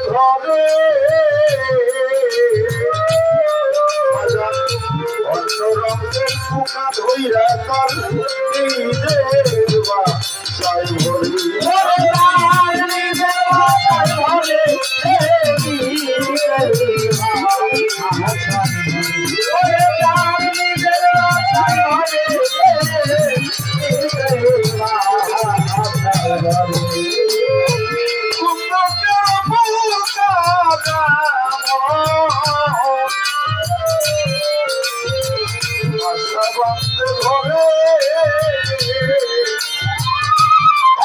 ঘরে অন্য রঙের ফুকা ধইরা তার সাই ভরি ঘরে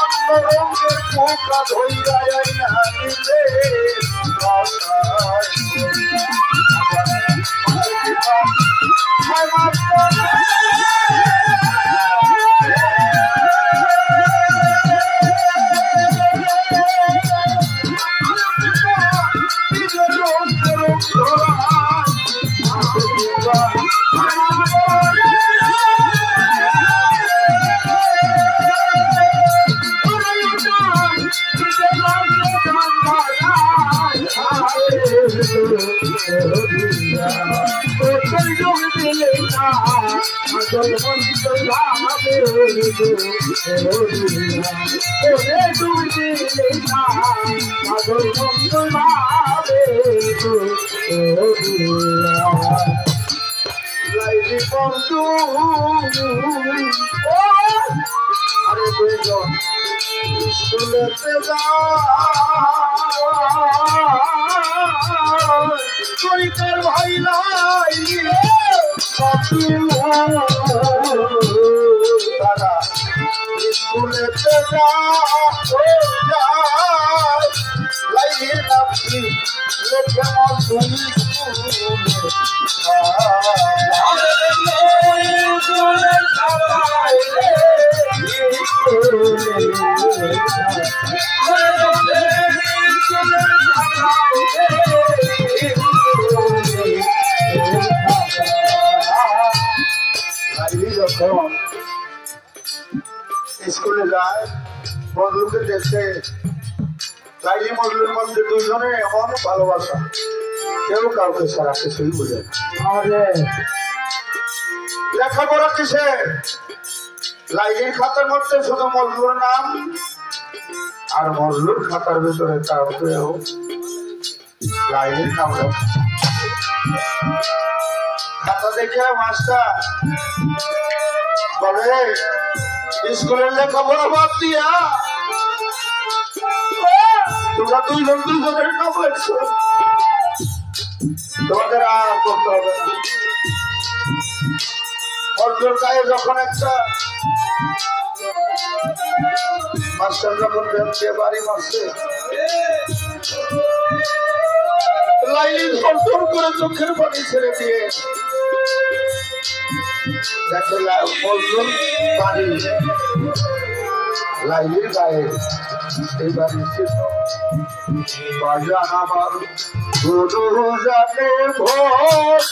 অন্য রঙের পোকা ধইরা না নিলে আরে দুজন স্কুলেতে যার ভাই লাই তারা স্কুলেতে লাইনের নামটি লেখে মজুরি যখন স্কুলে যায় মজলুকে দেখতে লাইলি মজলুর মধ্যে দুজনে এমন ভালোবাসা কেউ কাউকে সারা কিছুই বুঝে লেখাপড়া কিসে লাইলির খাতার মধ্যে শুধু মজলুর নাম আর মজলুর খাতার ভিতরে তার লাইলির নাম লেখা খাতা দেখে মাস্টার বলে স্কুলের লেখাপড়া বাদ দিয়া তোমরা দুজনের নাম লেখছো তোমাদের আর করতে হবে না মজলুর গায়ে যখন একটা মাস্টার যখন বেঞ্চে বাড়ি মারছে লাইলি ধর করে চোখের পানি ছেড়ে দিয়ে দেখে মজলুর বাড়ি লাইলির গায়ে এই বাড়ির চিহ্ন বাজান আমার গুরু জানে ভোট